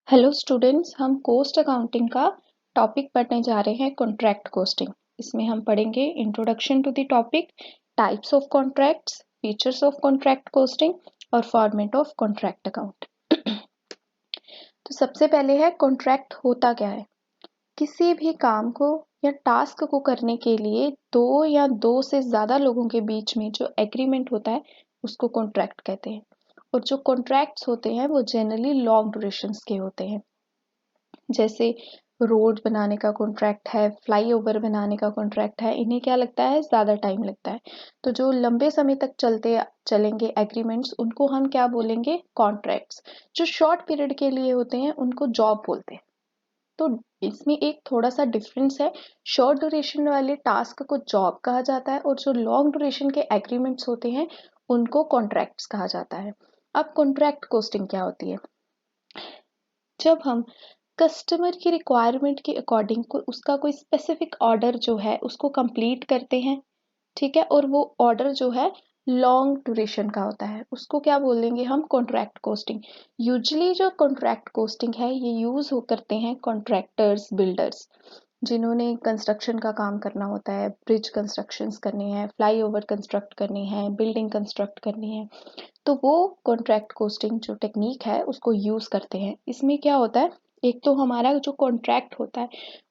Hello students, हम cost accounting का topic पढ़ने जा रहे हैं कॉन्ट्रैक्ट कॉस्टिंग। इसमें हम पढ़ेंगे introduction to the topic, types of contracts, features of contract costing और फॉर्मेट ऑफ कॉन्ट्रैक्ट अकाउंट। तो सबसे पहले है कॉन्ट्रैक्ट होता क्या है। किसी भी काम को या टास्क को करने के लिए दो या दो से ज़्यादा लोगों के बीच में जो एग्रीमेंट होता है उसको कॉन्ट्रैक्ट कहते हैं। और जो कॉन्ट्रैक्ट्स होते हैं वो जनरली लॉन्ग ड्यूरेशंस के होते हैं। जैसे रोड बनाने का कॉन्ट्रैक्ट है, फ्लाईओवर बनाने का कॉन्ट्रैक्ट है, इन्हें क्या लगता है, ज़्यादा टाइम लगता है। तो जो लंबे समय तक चलेंगे एग्रीमेंट्स, उनको हम क्या बोलेंगे, कॉन्ट्रैक्ट्स। जो शॉर्ट पीरियड के लिए होते हैं उनको जॉब बोलते हैं। तो इसमें एक थोड़ा सा डिफरेंस है। शॉर्ट ड्यूरेशन वाले टास्क को जॉब कहा जाता है और जो लॉन्ग ड्यूरेशन के एग्रीमेंट्स होते हैं उनको कॉन्ट्रैक्ट्स कहा जाता है। अब कॉन्ट्रैक्ट कॉस्टिंग क्या होती है। जब हम कस्टमर की रिक्वायरमेंट के अकॉर्डिंग उसका कोई स्पेसिफिक ऑर्डर जो है उसको कंप्लीट करते हैं, ठीक है, और वो ऑर्डर जो है लॉन्ग ड्यूरेशन का होता है, उसको क्या बोलेंगे हम, कॉन्ट्रैक्ट कॉस्टिंग। यूजुअली जो कॉन्ट्रैक्ट कॉस्टिंग है ये यूज करते हैं कॉन्ट्रैक्टर्स, बिल्डर्स, जिन्होंने कंस्ट्रक्शन का काम करना होता है, ब्रिज कंस्ट्रक्शंस करने हैं, फ्लाईओवर कंस्ट्रक्ट करनी है, बिल्डिंग कंस्ट्रक्ट करनी है। तो वो कॉन्ट्रैक्ट कॉस्टिंग जो टेक्निक है उसको यूज करते हैं। इसमें क्या होता है, एक तो हमारा जो कॉन्ट्रैक्ट होता है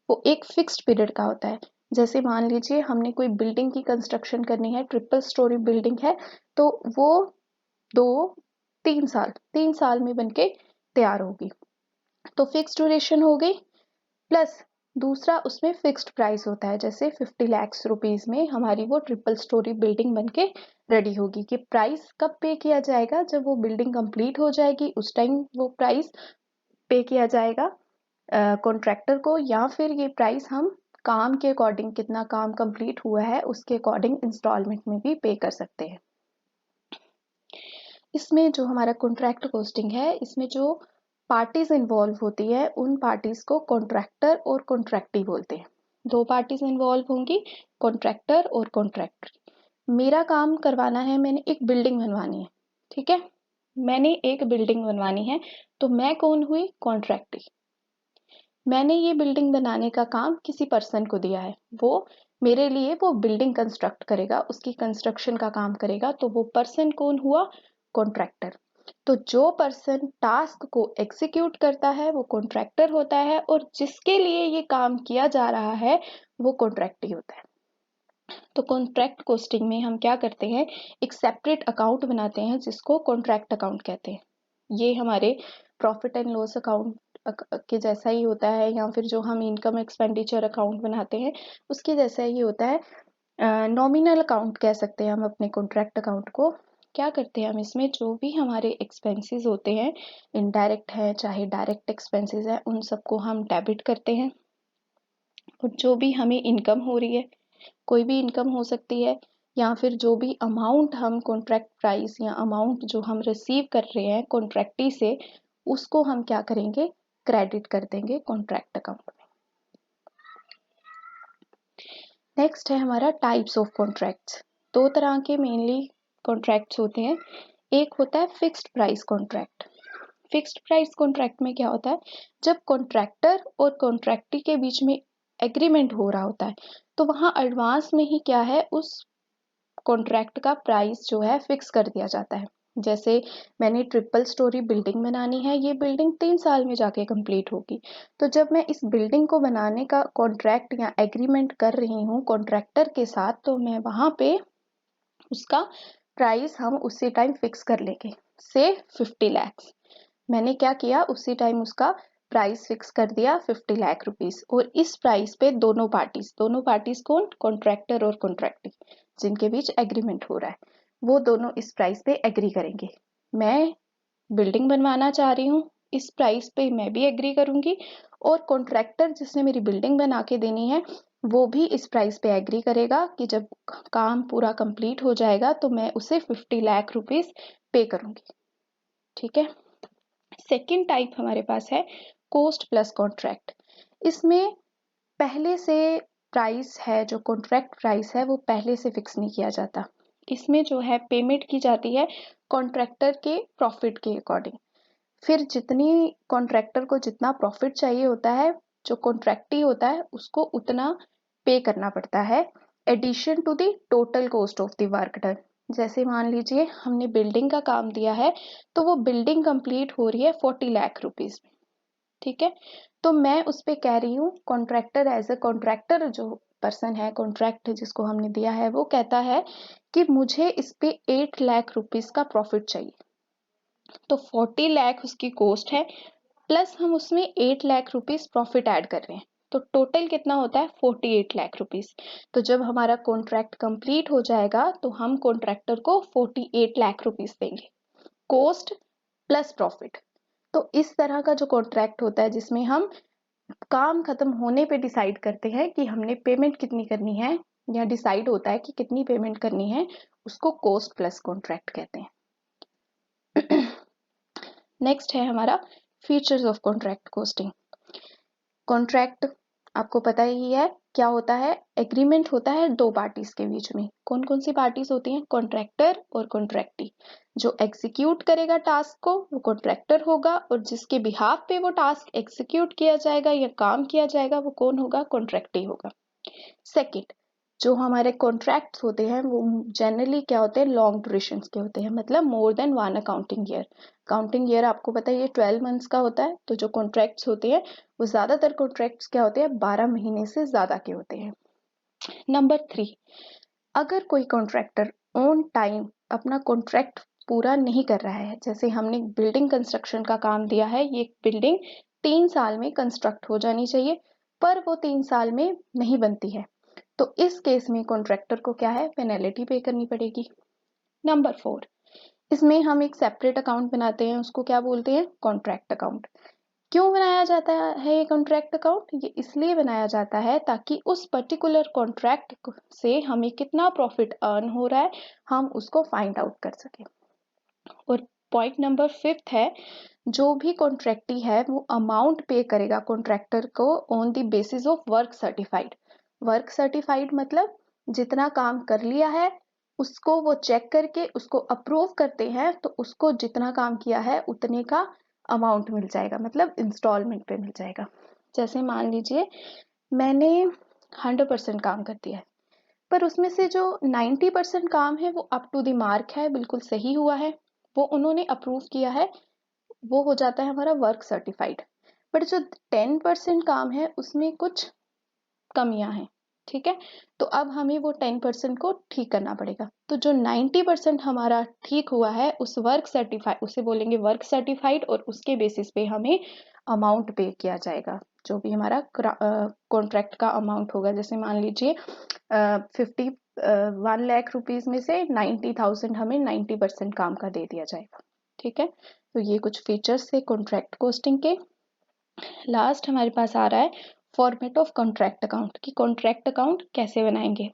वो एक फिक्स्ड पीरियड का होता है। जैसे मान लीजिए हमने कोई बिल्डिंग की कंस्ट्रक्शन करनी है, ट्रिपल स्टोरी बिल्डिंग है, तो वो 3 साल में बनके तैयार होगी। तो फिक्स ड्यूरेशन हो गई, प्लस दूसरा उसमें फिक्स्ड प्राइस होता है। जैसे 50 लाख रुपीज में हमारी वो ट्रिपल स्टोरी बिल्डिंग बनके रेडी होगी। कि प्राइस कब पे किया जाएगा, जब वो बिल्डिंग कंप्लीट हो जाएगी उस टाइम वो प्राइस पे किया जाएगा कॉन्ट्रैक्टर को, या फिर ये प्राइस हम काम के अकॉर्डिंग, कितना काम कंप्लीट हुआ है उसके अकॉर्डिंग इंस्टॉलमेंट में भी पे कर सकते हैं। इसमें जो हमारा कॉन्ट्रैक्ट कॉस्टिंग है, इसमें जो पार्टीज इन्वॉल्व होती है उन पार्टीज को कॉन्ट्रैक्टर और कॉन्ट्रैक्टी बोलते हैं। दो पार्टीज इन्वॉल्व होंगी, कॉन्ट्रैक्टर और कॉन्ट्रैक्टर। मेरा काम करवाना है, मैंने एक बिल्डिंग बनवानी है, ठीक है, मैंने एक बिल्डिंग बनवानी है, तो मैं कौन हुई, कॉन्ट्रैक्टी। मैंने ये बिल्डिंग बनाने का काम किसी पर्सन को दिया है, वो मेरे लिए वो बिल्डिंग कंस्ट्रक्ट करेगा, उसकी कंस्ट्रक्शन का काम करेगा, तो वो पर्सन कौन हुआ, कॉन्ट्रैक्टर। तो जो पर्सन टास्क को एग्जीक्यूट करता है वो कॉन्ट्रैक्टर होता है, और जिसके लिए ये काम किया जा रहा है वो कॉन्ट्रैक्टी होता है। तो कॉन्ट्रैक्ट कॉस्टिंग में हम क्या करते हैं, एक सेपरेट अकाउंट बनाते हैं जिसको कॉन्ट्रैक्ट अकाउंट कहते हैं। ये हमारे प्रॉफिट एंड लॉस अकाउंट के जैसा ही होता है, या फिर जो हम इनकम एक्सपेंडिचर अकाउंट बनाते हैं उसके जैसा ही होता है। नॉमिनल अकाउंट कह सकते हैं हम अपने कॉन्ट्रैक्ट अकाउंट को। क्या करते हैं हम इसमें, जो भी हमारे एक्सपेंसेस होते हैं, इनडायरेक्ट है चाहे डायरेक्ट एक्सपेंसेस है, उन सबको हम डेबिट करते हैं। और जो भी हमें इनकम हो रही है, कोई भी इनकम हो सकती है, या फिर जो भी अमाउंट हम कॉन्ट्रैक्ट प्राइस या अमाउंट जो हम रिसीव कर रहे हैं कॉन्ट्रैक्टी से, उसको हम क्या करेंगे, क्रेडिट कर देंगे कॉन्ट्रैक्ट अकाउंट में। नेक्स्ट है हमारा टाइप्स ऑफ कॉन्ट्रैक्ट्स। दो तरह के मेनली कॉन्ट्रैक्ट्स होते हैं। एक होता है fixed price contract. Fixed price contract में क्या होता है, जब कॉन्ट्रैक्टर और कॉन्ट्रैक्टी के बीच में एग्रीमेंट हो रहा होता है, तो वहां एडवांस में ही क्या है, उस कॉन्ट्रैक्ट का प्राइस जो है फिक्स कर दिया जाता है। जैसे मैंने ट्रिपल स्टोरी बिल्डिंग बनानी है, ये बिल्डिंग 3 साल में जाके कंप्लीट होगी। तो जब मैं इस बिल्डिंग को बनाने का कॉन्ट्रैक्ट या एग्रीमेंट कर रही हूँ कॉन्ट्रैक्टर के साथ, तो मैं वहां पे उसका प्राइस हम उसी टाइम फिक्स कर लेंगे, से 50 लाख। मैंने क्या किया, उसी टाइम उसका प्राइस फिक्स कर दिया 50 लाख रुपीस। और इस प्राइस पे दोनों पार्टीज कौन, कॉन्ट्रैक्टर और कॉन्ट्रैक्टी, जिनके बीच एग्रीमेंट हो रहा है, वो दोनों इस प्राइस पे एग्री करेंगे। मैं बिल्डिंग बनवाना चाह रही हूँ, इस प्राइस पे मैं भी एग्री करूंगी, और कॉन्ट्रैक्टर जिसने मेरी बिल्डिंग बना के देनी है वो भी इस प्राइस पे एग्री करेगा कि जब काम पूरा कंप्लीट हो जाएगा तो मैं उसे 50 लाख रुपीस पे करूंगी, ठीक है। सेकेंड टाइप हमारे पास है कॉस्ट प्लस कॉन्ट्रैक्ट। इसमें पहले से प्राइस है, जो कॉन्ट्रैक्ट प्राइस है वो पहले से फिक्स नहीं किया जाता। इसमें जो है पेमेंट की जाती है कॉन्ट्रैक्टर के प्रॉफिट के अकॉर्डिंग। फिर जितनी कॉन्ट्रैक्टर को जितना प्रॉफिट चाहिए होता है, जो कॉन्ट्रैक्टी होता है उसको उतना पे करना पड़ता है addition to the total cost of the work done. जैसे मान लीजिए हमने बिल्डिंग का काम दिया है, तो वो बिल्डिंग कंप्लीट हो रही है 40 लाख रुपीज में, ठीक है। तो मैं उस पे कह रही हूँ कॉन्ट्रैक्टर एज अ कॉन्ट्रैक्टर, जो पर्सन है कॉन्ट्रैक्ट जिसको हमने दिया है, वो कहता है कि मुझे इस पे 8 लाख रुपीज का प्रॉफिट चाहिए। तो 40 लाख उसकी कॉस्ट है, प्लस हम उसमें 8 लाख रुपीज प्रॉफिट ऐड कर रहे हैं, तो टोटल कितना होता है 48 लाख रुपीज। तो जब हमारा कॉन्ट्रैक्ट कंप्लीट हो जाएगा तो हम कॉन्ट्रैक्टर को 48 लाख रुपीज देंगे, कॉस्ट प्लस प्रॉफिट। तो इस तरह का जो कॉन्ट्रैक्ट होता है जिसमें हम काम खत्म होने पे डिसाइड करते हैं कि हमने पेमेंट कितनी करनी है, या डिसाइड होता है कि कितनी पेमेंट करनी है, उसको कॉस्ट प्लस कॉन्ट्रैक्ट कहते हैं। नेक्स्ट है हमारा features of contract costing. Contract आपको पता ही है क्या होता है, एग्रीमेंट होता है दो पार्टीज के बीच में। कौन कौन सी पार्टीज होती हैं, कॉन्ट्रैक्टर और कॉन्ट्रैक्टी। जो एग्जीक्यूट करेगा टास्क को वो कॉन्ट्रैक्टर होगा, और जिसके बिहाफ पे वो टास्क एग्जीक्यूट किया जाएगा या काम किया जाएगा वो कौन होगा, कॉन्ट्रैक्टी होगा। सेकेंड, जो हमारे कॉन्ट्रैक्ट्स होते हैं वो जनरली क्या होते हैं, लॉन्ग ड्यूरेशन के होते हैं, मतलब more than 1 accounting year. Accounting year आपको पता है ये 12 मंथ्स का होता है, तो जो कॉन्ट्रैक्ट्स होते हैं वो ज्यादातर कॉन्ट्रैक्ट्स क्या होते हैं, 12 महीने से ज्यादा के होते हैं। नंबर 3, अगर कोई कॉन्ट्रैक्टर ऑन टाइम अपना कॉन्ट्रैक्ट पूरा नहीं कर रहा है, जैसे हमने बिल्डिंग कंस्ट्रक्शन का काम दिया है, ये बिल्डिंग 3 साल में कंस्ट्रक्ट हो जानी चाहिए, पर वो 3 साल में नहीं बनती है, तो इस केस में कॉन्ट्रैक्टर को क्या है, पेनल्टी पे करनी पड़ेगी। नंबर 4, इसमें हम एक सेपरेट अकाउंट बनाते हैं, उसको क्या बोलते हैं, कॉन्ट्रैक्ट अकाउंट। क्यों बनाया जाता है ये कॉन्ट्रैक्ट अकाउंट, ये इसलिए बनाया जाता है ताकि उस पर्टिकुलर कॉन्ट्रैक्ट से हमें कितना प्रॉफिट अर्न हो रहा है हम उसको फाइंड आउट कर सके। और पॉइंट नंबर 5 है, जो भी कॉन्ट्रैक्टी है वो अमाउंट पे करेगा कॉन्ट्रैक्टर को on the basis of work certified. Work certified मतलब जितना काम कर लिया है उसको वो चेक करके उसको अप्रूव करते हैं, तो उसको जितना काम किया है उतने का अमाउंट मिल जाएगा, मतलब इंस्टॉलमेंट पे मिल जाएगा। जैसे मान लीजिए मैंने 100% काम कर दिया है, पर उसमें से जो 90% काम है वो अप टू द मार्क है, बिल्कुल सही हुआ है, वो उन्होंने अप्रूव किया है, वो हो जाता है हमारा वर्क सर्टिफाइड। बट जो 10% काम है उसमें कुछ कमियां हैं, ठीक है, तो अब हमें वो 10% को ठीक करना पड़ेगा। तो जो 90% हमारा ठीक हुआ है उस वर्क सर्टिफाइड, उसे बोलेंगे वर्क सर्टिफाइड, और उसके बेसिस पे हमें अमाउंट पे किया जाएगा, जो भी हमारा कॉन्ट्रैक्ट का अमाउंट होगा। जैसे मान लीजिए 1 लाख रुपीज में से 90,000 हमें 90% काम का दे दिया जाएगा, ठीक है। तो ये कुछ फीचर्स थे कॉन्ट्रैक्ट कॉस्टिंग के। लास्ट हमारे पास आ रहा है फॉर्मेट ऑफ कॉन्ट्रैक्ट अकाउंट, कि कॉन्ट्रैक्ट अकाउंट कैसे बनाएंगे।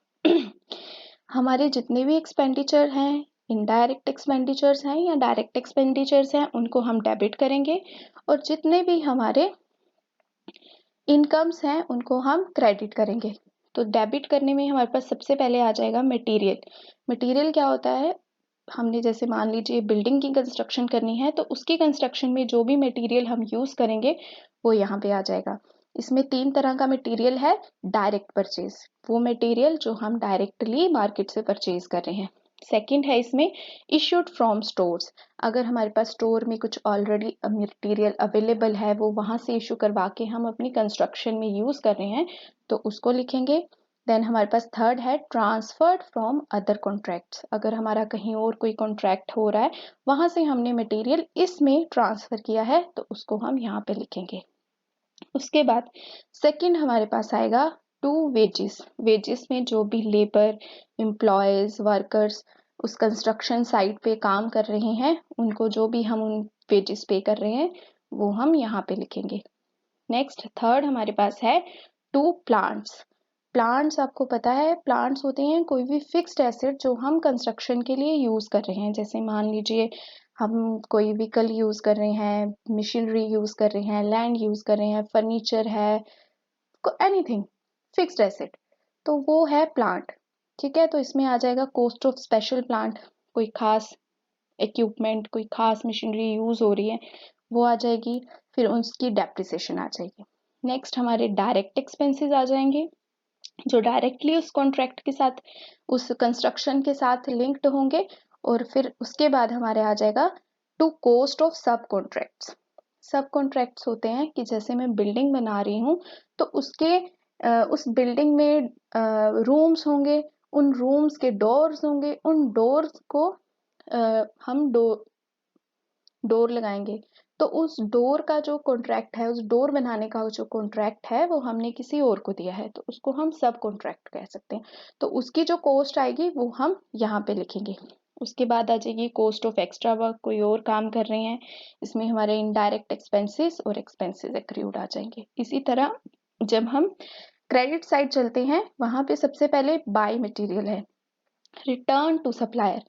हमारे जितने भी एक्सपेंडिचर हैं, इनडायरेक्ट एक्सपेंडिचर्स हैं या डायरेक्ट एक्सपेंडिचर्स हैं, उनको हम डेबिट करेंगे, और जितने भी हमारे इनकम्स हैं उनको हम क्रेडिट करेंगे। तो डेबिट करने में हमारे पास सबसे पहले आ जाएगा मटेरियल। मटेरियल क्या होता है, हमने जैसे मान लीजिए बिल्डिंग की कंस्ट्रक्शन करनी है, तो उसकी कंस्ट्रक्शन में जो भी मटेरियल हम यूज करेंगे वो यहाँ पे आ जाएगा। इसमें 3 तरह का मटेरियल है। डायरेक्ट परचेज, वो मटेरियल जो हम डायरेक्टली मार्केट से परचेज कर रहे हैं। सेकंड है इसमें इश्यूड फ्रॉम स्टोर्स, अगर हमारे पास स्टोर में कुछ ऑलरेडी मटेरियल अवेलेबल है वो वहां से इशू करवा के हम अपनी कंस्ट्रक्शन में यूज कर रहे हैं, तो उसको लिखेंगे। देन हमारे पास थर्ड है ट्रांसफर्ड फ्रॉम अदर कॉन्ट्रैक्ट्स, अगर हमारा कहीं और कोई कॉन्ट्रैक्ट हो रहा है वहां से हमने मटेरियल इसमें ट्रांसफर किया है, तो उसको हम यहाँ पे लिखेंगे। उसके बाद सेकंड हमारे पास आएगा टू वेजेस। वेजेस में जो भी लेबर, एम्प्लॉयज, वर्कर्स उस कंस्ट्रक्शन साइट पे काम कर रहे हैं उनको जो भी हम उन वेजेस पे कर रहे हैं वो हम यहाँ पे लिखेंगे। नेक्स्ट थर्ड हमारे पास है टू प्लांट्स। प्लांट्स आपको पता है, प्लांट्स होते हैं कोई भी फिक्स्ड एसेट जो हम कंस्ट्रक्शन के लिए यूज कर रहे हैं। जैसे मान लीजिए हम कोई व्हीकल यूज कर रहे हैं, मशीनरी यूज कर रहे हैं, लैंड यूज कर रहे हैं, फर्नीचर है, एनीथिंग फिक्स्ड एसेट, तो वो है प्लांट, ठीक है। तो इसमें आ जाएगा कॉस्ट ऑफ स्पेशल प्लांट, कोई खास इक्विपमेंट, कोई खास मशीनरी यूज हो रही है वो आ जाएगी, फिर उसकी डेप्रिसिएशन आ जाएगी। नेक्स्ट हमारे डायरेक्ट एक्सपेंसेस आ जाएंगे, जो डायरेक्टली उस कॉन्ट्रैक्ट के साथ, उस कंस्ट्रक्शन के साथ लिंक्ड होंगे। और फिर उसके बाद हमारे आ जाएगा टू कॉस्ट ऑफ सब कॉन्ट्रैक्ट्स। सब कॉन्ट्रैक्ट्स होते हैं कि जैसे मैं बिल्डिंग बना रही हूँ तो उसके उस बिल्डिंग में रूम्स होंगे, उन रूम्स के डोर्स होंगे, उन डोर्स को हम डोर लगाएंगे, तो उस डोर का जो कॉन्ट्रैक्ट है, उस डोर बनाने का जो कॉन्ट्रैक्ट है वो हमने किसी और को दिया है, तो उसको हम सब कॉन्ट्रैक्ट कह सकते हैं। तो उसकी जो कॉस्ट आएगी वो हम यहाँ पे लिखेंगे। उसके बाद आ जाएगी कॉस्ट ऑफ एक्स्ट्रा वर्क, कोई और काम कर रहे हैं, इसमें हमारे इनडायरेक्ट एक्सपेंसेस और एक्सपेंसेस एक्रूड आ जाएंगे। इसी तरह जब हम क्रेडिट साइड चलते हैं, वहां पे सबसे पहले बाय मटेरियल है, रिटर्न टू सप्लायर।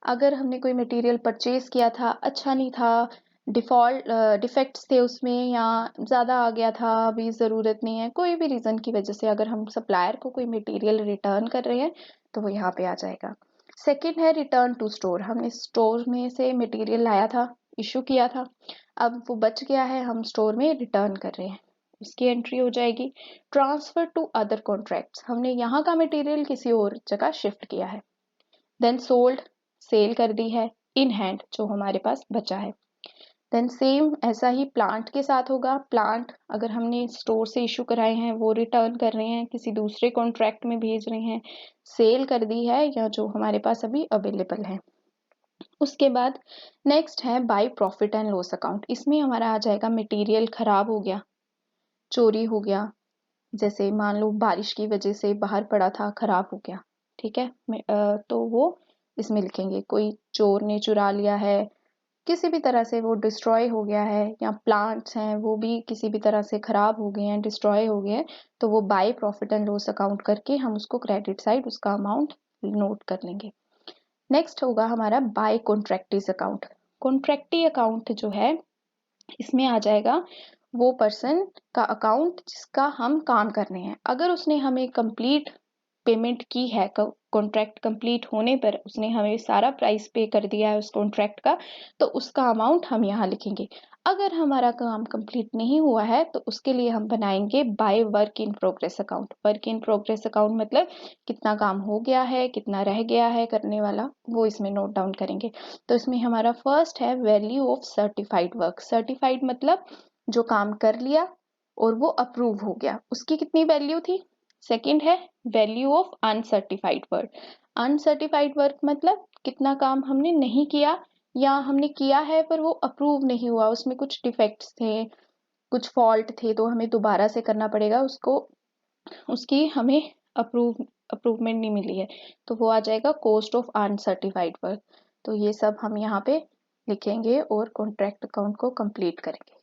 अगर हमने कोई मटेरियल परचेज किया था, अच्छा नहीं था, डिफेक्ट्स थे उसमें, या ज़्यादा आ गया था, अभी ज़रूरत नहीं है, कोई भी रीज़न की वजह से अगर हम सप्लायर को कोई मटेरियल रिटर्न कर रहे हैं तो वो यहाँ पे आ जाएगा। सेकंड है रिटर्न टू स्टोर, हमने स्टोर में से मटेरियल लाया था, इशू किया था, अब वो बच गया है, हम स्टोर में रिटर्न कर रहे हैं, इसकी एंट्री हो जाएगी। ट्रांसफर टू अदर कॉन्ट्रैक्ट्स, हमने यहाँ का मटेरियल किसी और जगह शिफ्ट किया है। देन सोल्ड, सेल कर दी है। इन हैंड, जो हमारे पास बचा है। देन सेम ऐसा ही प्लांट के साथ होगा, प्लांट अगर हमने स्टोर से इशू कराए हैं वो रिटर्न कर रहे हैं, किसी दूसरे कॉन्ट्रैक्ट में भेज रहे हैं, सेल कर दी है या जो हमारे पास अभी अवेलेबल है। उसके बाद नेक्स्ट है by profit and loss account, इसमें हमारा आ जाएगा मटेरियल खराब हो गया, चोरी हो गया, जैसे मान लो बारिश की वजह से बाहर पड़ा था, खराब हो गया, ठीक है, तो वो इसमें लिखेंगे, कोई चोर ने चुरा लिया है, किसी भी तरह से वो डिस्ट्रॉय हो गया है, या प्लांट्स हैं वो भी किसी भी तरह से खराब हो गए हैं, डिस्ट्रॉय हो गए हैं, तो वो by profit and loss account करके हम उसको क्रेडिट साइड उसका अमाउंट नोट कर लेंगे। नेक्स्ट होगा हमारा बाय कॉन्ट्रैक्टीज अकाउंट। कॉन्ट्रैक्टी अकाउंट जो है, इसमें आ जाएगा वो पर्सन का अकाउंट जिसका हम काम कर रहे हैं, अगर उसने हमें कंप्लीट पेमेंट की है, कॉन्ट्रैक्ट कंप्लीट होने पर उसने हमें सारा प्राइस पे कर दिया है उस कॉन्ट्रैक्ट का, तो उसका अमाउंट हम यहाँ लिखेंगे। अगर हमारा काम कंप्लीट नहीं हुआ है तो उसके लिए हम बनाएंगे by work in progress account. Work in progress account मतलब कितना काम हो गया है, कितना रह गया है करने वाला, वो इसमें नोट डाउन करेंगे। तो इसमें हमारा फर्स्ट है value of certified work. Certified मतलब जो काम कर लिया और वो अप्रूव हो गया, उसकी कितनी वैल्यू थी। सेकंड है value of uncertified work. Uncertified work मतलब कितना काम हमने नहीं किया, या हमने किया है पर वो अप्रूव नहीं हुआ, उसमें कुछ डिफेक्ट्स थे, कुछ फॉल्ट थे, तो हमें दोबारा से करना पड़ेगा उसको, उसकी हमें अप्रूवमेंट नहीं मिली है, तो वो आ जाएगा कॉस्ट ऑफ अनसर्टिफाइड वर्क। तो ये सब हम यहाँ पे लिखेंगे और कॉन्ट्रैक्ट अकाउंट को कंप्लीट करेंगे।